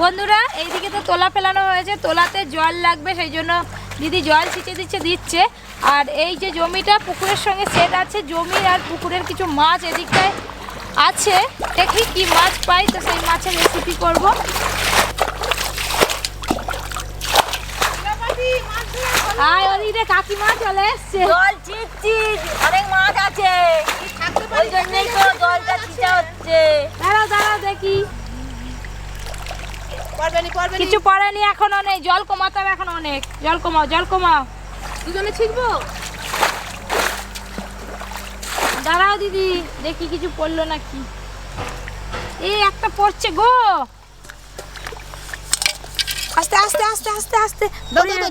বন্ধুরা এইদিকে তো তোলা ফেলানো হয়েছে, তোলাতে জল লাগবে, সেই জন্য দিদি জল ছিটে দিচ্ছে। আর এই যে জমিটা পুকুরের সঙ্গে সেট আছে, জমি আর পুকুরের কিছু মাছ এদিকটায় আছে, দেখি কি মাছ পাই, তো সেই মাছের রেসিপি করব। আর ওদিকে কাকিমা চলে এসছে, জল ছিটছি, অনেক মাছ আছে, ওই জন্যই তো জলটা ছিটা হচ্ছে। দাঁড়াও দেখি, কিছু পড়েনি, এখনো নেই, জল কমাতে হবে, এখন অনেক জল কমাও। দুজনে ছিটবো, দাঁড়াও দিদি, দেখি কিছু পড়লো নাকি। এই একটা পড়ছে গো, আস্তে আস্তে আস্তে আস্তে আস্তে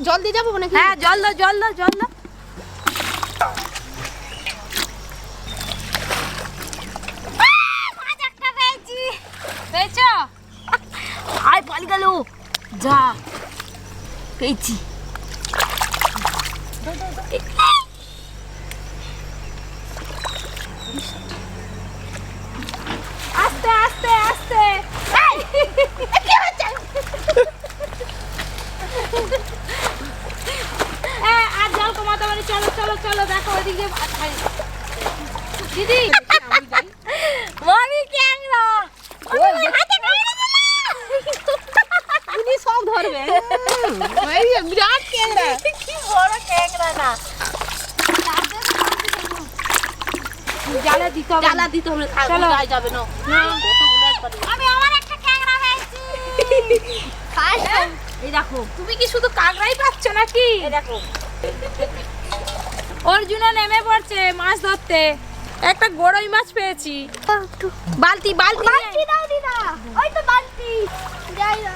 জল দিয়ে যাবো নাকি? হ্যাঁ জল দাও। মাছ একটা পেয়েছো? আয় পালি গেল, যা পেয়েছি। আস্তে আস্তে আস্তে আর জল কমাতে পারি, চলো দেখো ওইদিকে দিদি মামি ক্যাংরা উনি সব ধরবে, বিরাট ক্যাংরা, কি বড় ক্যাংরা না, জ্বালা দিতে হবে, চলো যাবে না। আমি আমার একটা ক্যাংরা পেয়েছি। এই দেখো, তুমি কি শুধু কাঁকড়াই পাচ্ছ নাকি? এই দেখো অর্জুনও নেমে পড়ছে মাছ ধরতে, একটা গড়ই মাছ পেয়েছি। বালতি দাও দিদা, ওই তো বালতি, যাই না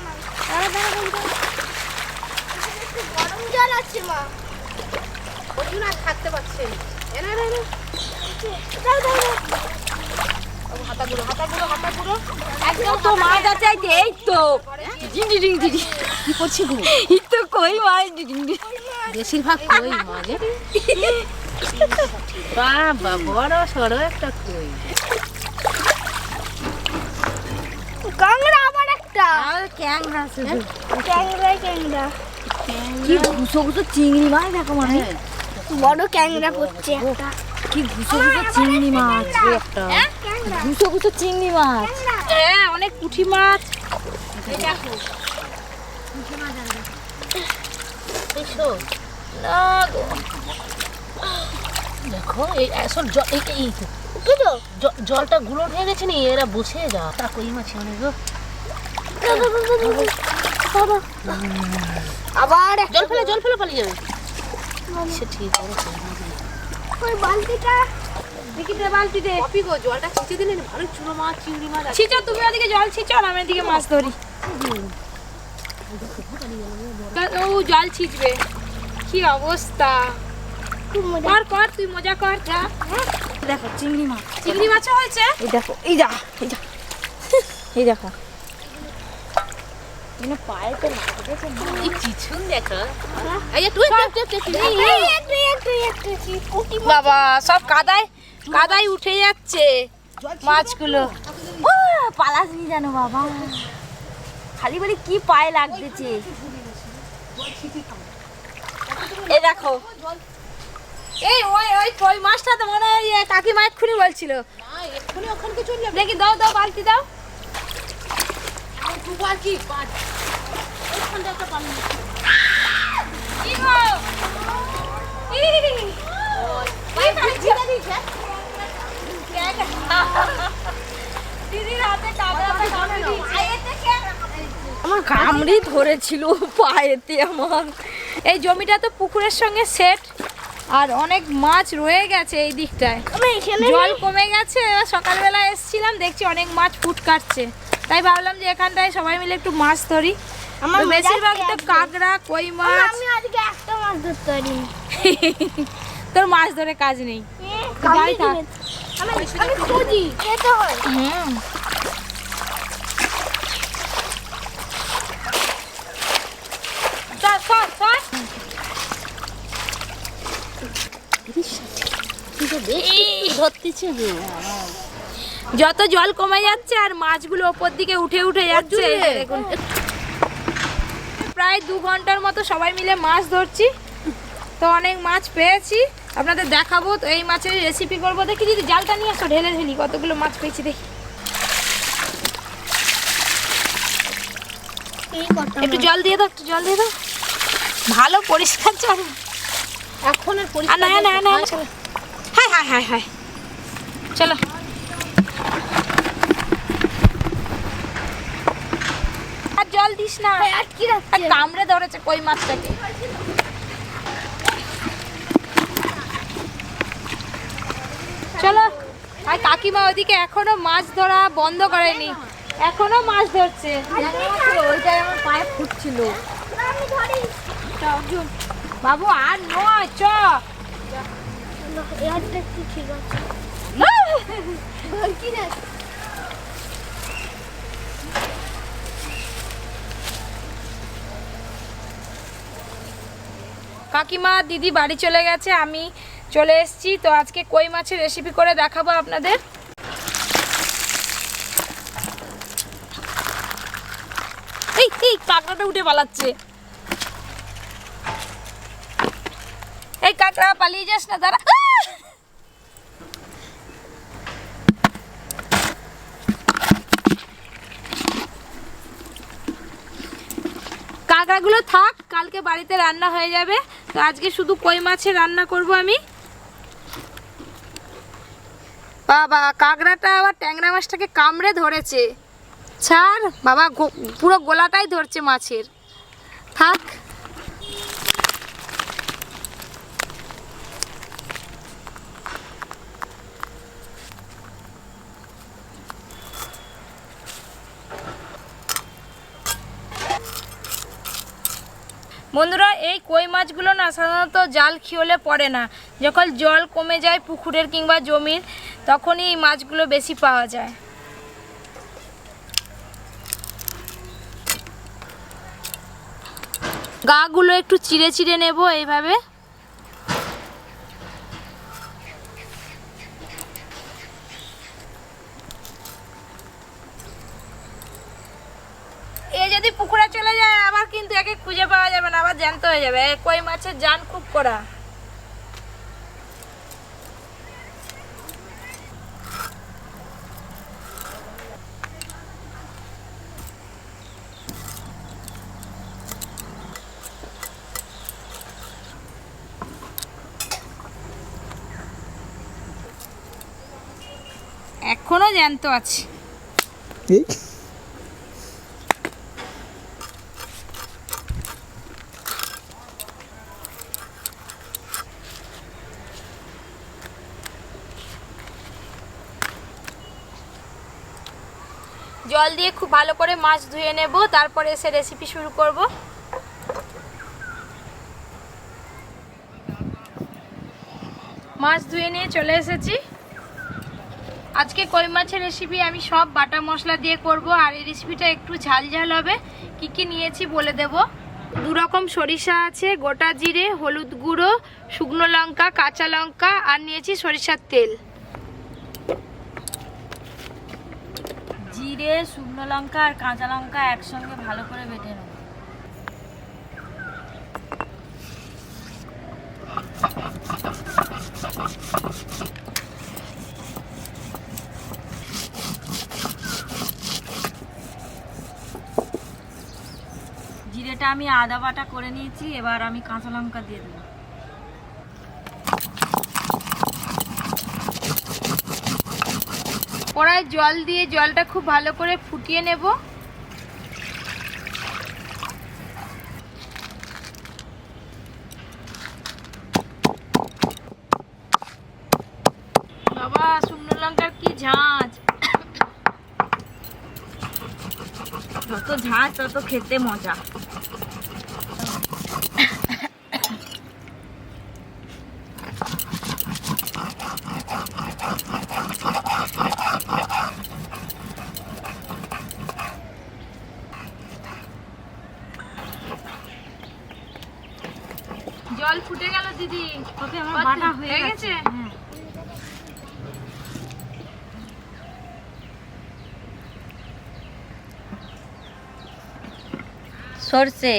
গরম জল আছে মা, অর্জুন আর থাকতে পারছে না। হাতা গুলো একদম তো মাছ আছে, এই তো কি করছি গো? এই তো কই মাছ, বেশিরভাগ কই মাছ, বাবা বড় সড়ো একটা কই, কাঁকড়া আবার একটা, আর ক্যাংরা শুধু ক্যাংড়া কি ঘুষো চিংড়ি মাছ, দেখো মানে বড় ক্যাংড়া পড়ছে একটা, কি ঘুষো চিংড়ি মাছ, একটা ঘুষো চিংড়ি মাছ, হ্যাঁ অনেক পুঁটি মাছ। এই দেখো পুঁটি মাছ এসো না গো, দেখো এই আসল এই তো জলটা গুলো হয়ে গেছে নি, এরা বসে যা, তা কই মাছ অনেক গো, আবার জল ফেলে পালিয়ে যাবে। আচ্ছা ঠিক আছে, ওই বালতিটা বালতিতে কপি গো, জলটা ছিঁচে দিলে ভালো চুনো মাছ চিংড়ি মাছ ছিঁচো, তুমি ওদিকে জল ছিঁচো আর আমি এদিকে মাছ ধরি। ও জল ছিঁচবে, কি অবস্থা, কর তুই মজা কর, যা। দেখো চিংড়ি মাছও হয়েছে, এই দেখো, এই দেখো পায়ে তো এই চিছুন দেখো, বাবা সব কাদায় উঠে যাচ্ছে মাছগুলো, পালাসনি জানো বাবা, খালি বলি কি পায়ে লাগতেছে। এই দেখো, এই ওই কই মাছটা তো মনে হয় কাকিমা এক্ষুনি বলছিল, দেখি দাও বালতি দাও, কি গো? দিদির হাতে আমার কামড়ি ধরেছিল পায়েতে আমার। এই জমিটা তো পুকুরের সঙ্গে সেট, আর অনেক মাছ রয়ে গেছে এই দিকটায়, জল কমে গেছে, সকালবেলা এসেছিলাম দেখছি অনেক মাছ ফুট কাটছে, তাই ভাবলাম যে এখানটায় সবাই মিলে একটু মাছ ধরি। বেশিরভাগ তো কাঁকড়া কই মাছ, আমি আজকে একটা মাছ ধরতে পারি, তোর মাছ ধরে কাজ নেই, যাই থাক। আমি খুঁজি, খেতে হয়। যত জল কমে যাচ্ছে আর মাছগুলো ওপর দিকে উঠে যাচ্ছে, দেখুন প্রায় 2 ঘন্টার মতো সবাই মিলে মাছ ধরছি। তো অনেক মাছ পেয়েছি, আপনাদের দেখাবো। তো এই মাছের রেসিপি করবো। দেখি দিদি জালটা নিয়ে আসো, ঢেলে ঢেলি কতগুলো মাছ পেয়েছি দেখি। একটু জল দিয়ে দাও, একটু জল দিয়ে দাও, ভালো পরিষ্কার জল। এখন আর না পরিষ্কার না না না, হাই হাই হাই হাই, চলো। আর জল দিস না, আর কি রাখছে? আর কামড়ে ধরেছে কই মাছটাকে। চলো। আর কাকিমা ওদিকে এখনো মাছ ধরা বন্ধ করেনি, এখনো মাছ ধরছে। ওইটাই আমার পায়ে ফুটছিল। আমি ধরি। বাবু আর নয়, চ। এয়ারটা একটু ঠিক আছে। কি না? কাকিমা দিদি বাড়ি চলে গেছে, আমি চলে এসেছি। তো আজকে কই মাছের রেসিপি করে দেখাবো আপনাদের। এই এই কাঁকড়াটা উঠে পালাচ্ছে। এই কাঁকড়া পালিয়ে যাস না, দাঁড়া। কাঁকড়াগুলো থাক, কালকে বাড়িতে রান্না হয়ে যাবে। তো আজকে শুধু কই মাছের রান্না করব আমি। বাবা, কাঁকড়াটা আবার ট্যাংরা মাছটাকে কামড়ে ধরেছে। ছাড় বাবা, পুরো গোলাটাই ধরছে মাছের, থাক। বন্ধুরা, এই কই মাছগুলো না সাধারণত জাল খিওলে পড়ে না। যখন জল কমে যায় পুকুরের কিংবা জমির, তখনই এই মাছগুলো বেশি পাওয়া যায়। গাগুলো একটু চিড়ে চিড়ে নেব এইভাবে। এ যদি পুকুরে চলে যায় আবার কিন্তু একে খুঁজে পাওয়া যাবে না, আবার জ্যান্ত হয়ে যাবে। কই মাছের জান খুব কড়া। এখনো জ্যান্ত আছে। জল দিয়ে খুব ভালো করে মাছ ধুয়ে নেব, তারপরে এসে রেসিপি শুরু করব। মাছ ধুয়ে নিয়ে চলে এসেছি। আজকে কই মাছের রেসিপি আমি সব বাটা মশলা দিয়ে করব, আর এই রেসিপিটা একটু ঝাল ঝাল হবে। কি কি নিয়েছি বলে দেব। 2 রকম সরিষা আছে, গোটা জিরে, হলুদ গুঁড়ো, শুকনো লঙ্কা, কাঁচা লঙ্কা, আর নিয়েছি সরিষার তেল। জিরে, শুকনো লঙ্কা আর কাঁচা লঙ্কা একসঙ্গে ভালো করে বেটে নেব। জিরেটা আমি আদা বাটা করে নিয়েছি, এবার আমি কাঁচা লঙ্কা দিয়ে দেবো। কড়াই জল দিয়ে জলটা খুব ভালো করে ফুটিয়ে নেব। বাবা, শুকনো লঙ্কার কি ঝাঁঝ! যত ঝাঁজ তত খেতে মজা। জল ফুটে গেল দিদি। ওকে, আমার বাটা হয়ে গেছে। হ্যাঁ। সরষে,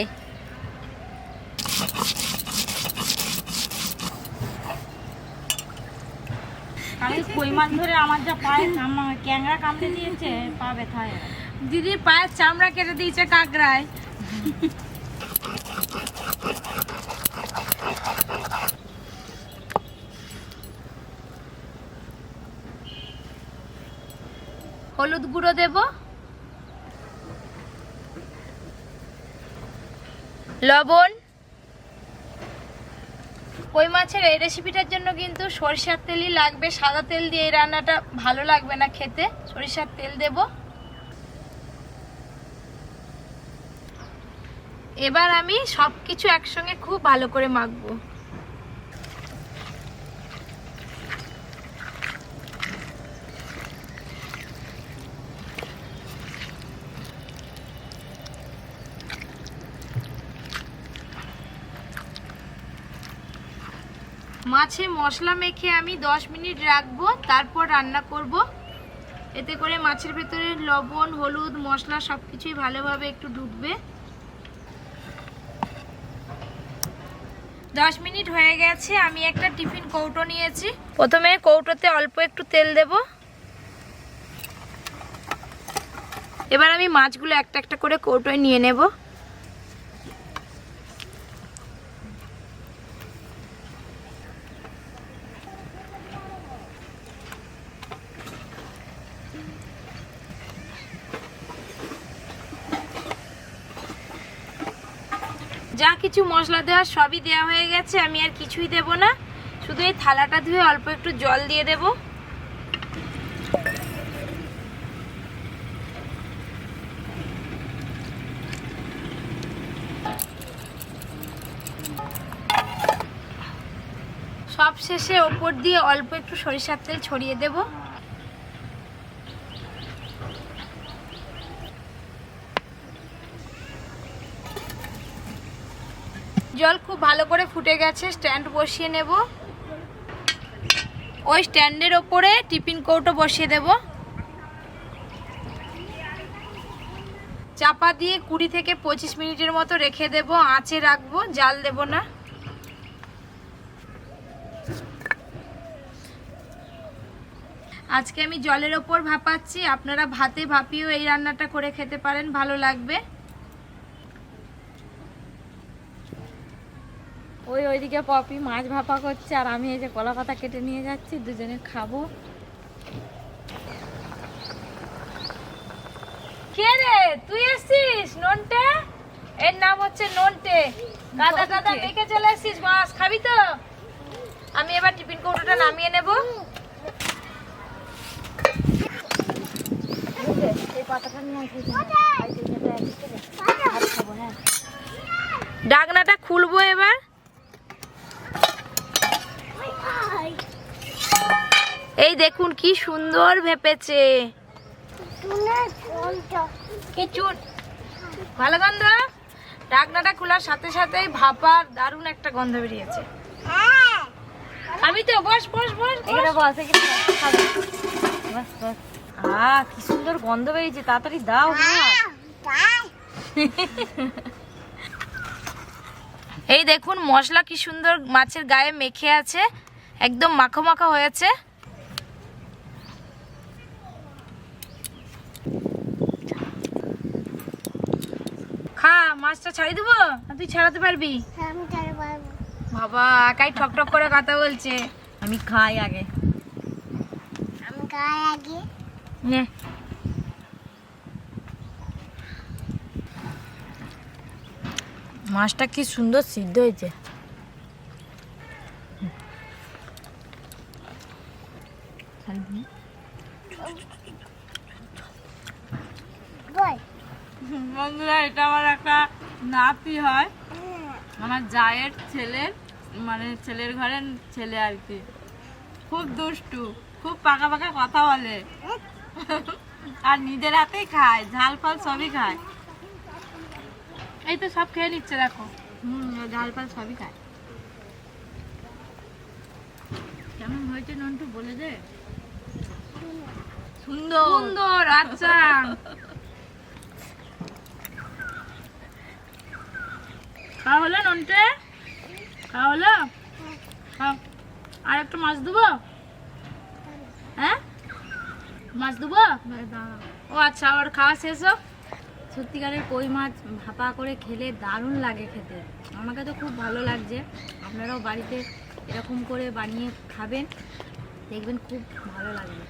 কই মাছ ধরে আমার যা পায়ে ক্যাংড়া কামড়ে দিয়েছে, পা ব্যথায়। দিদি পায়ের চামড়া কেটে দিয়েছে কাকড়ায়। হলুদ গুঁড়ো দেব, লবণ। কই মাছের এই রেসিপিটার জন্য কিন্তু সরিষার তেলই লাগবে, সাদা তেল দিয়ে এই রান্নাটা ভালো লাগবে না খেতে। সরিষার তেল দেব। এবার আমি সবকিছু একসঙ্গে খুব ভালো করে মাখবো। মাছে মশলা মেখে আমি 10 মিনিট রাখবো, তারপর রান্না করব। এতে করে মাছের ভেতরে লবণ, হলুদ, মশলা সবকিছুই ভালোভাবে একটু ঢুকবে। 10 মিনিট হয়ে গেছে। আমি একটা টিফিন কৌটো নিয়েছি। প্রথমে কৌটোতে অল্প একটু তেল দেব। এবার আমি মাছগুলো একটা একটা করে কৌটোয় নিয়ে নেব। যা কিছু মশলা দেওয়ার সবই দেওয়া হয়ে গেছে, আমি আর কিছুই দেব না। শুধু এই থালাটা ধুয়ে অল্প একটু জল দিয়ে দেব। সব শেষে ওপর দিয়ে অল্প একটু সরিষার তেল ছড়িয়ে দেব। জল খুব ভালো করে ফুটে গেছে, স্ট্যান্ড বসিয়ে নেব। ওই স্ট্যান্ডের ওপরে টিফিন কৌটো বসিয়ে দেব। চাপা দিয়ে 20 থেকে 25 মিনিটের মতো রেখে দেব। আঁচে রাখবো, জাল দেব না। আজকে আমি জলের ওপর ভাপাচ্ছি, আপনারা ভাতে ভাপিয়েও এই রান্নাটা করে খেতে পারেন, ভালো লাগবে। ওইদিকে পপি মাছ ভাপা করছে, আর আমি এই যে কলা পাতা কেটে নিয়ে যাচ্ছি, দুজনে খাবো। কে রে তুই এসছিস? নন্টে, এর নাম হচ্ছে নন্টে। দাদা দাদা দেখে চলে এসছিস, মাছ খাবি তো? আমি এবার টিফিন কৌটোটা নামিয়ে নেব। ঢাকনাটা খুলবো এবার। এই দেখুন কি সুন্দর ভেপেছে। ভালো গন্ধ। ঢাকনাটা খোলার সাথে সাথেই ভাপার দারুণ একটা গন্ধ বেরিয়েছে। আমি তো বস বস বস এখানে বস, এখানে বস বস। কি সুন্দর গন্ধ বেরিয়েছে, তাড়াতাড়ি দাও। এই দেখুন মশলা কি সুন্দর মাছের গায়ে মেখে আছে, একদম মাখো মাখো হয়েছে। খা, মাছটা ছাড়িয়ে দেবো না তুই ছাড়াতে পারবি? বাবা একাই ঠক ঠক করে কথা বলছে। আমি খাই আগে। নে। মাছটা কি সুন্দর সিদ্ধ হয়েছে। বন্ধুরা, এটা আমার একটা নাতি হয়, আমার জায়ের ছেলের, মানে ছেলের ঘরের ছেলে আর কি। খুব দুষ্টু, খুব পাকা পাকা কথা বলে, আর নিজের হাতেই খায়, ঝাল ফাল সবই খায়। এই তো সব খেয়ে নিচ্ছে দেখো। ঝাল ফাল সবই খায়। কেমন হয়েছে নন্টু বলে দে। সুন্দর সুন্দর। আচ্ছা খাওয়া হলো নন্টে? খাওয়া হলো? খাও। আর একটা মাছ দেবো? হ্যাঁ মাছ দেবো? ও আচ্ছা, ওর খাওয়া শেষ হোক। সত্যিকারের কই মাছ ভাপা করে খেলে দারুণ লাগে খেতে, আমাকে তো খুব ভালো লাগছে। আপনারাও বাড়িতে এরকম করে বানিয়ে খাবেন, দেখবেন খুব ভালো লাগবে।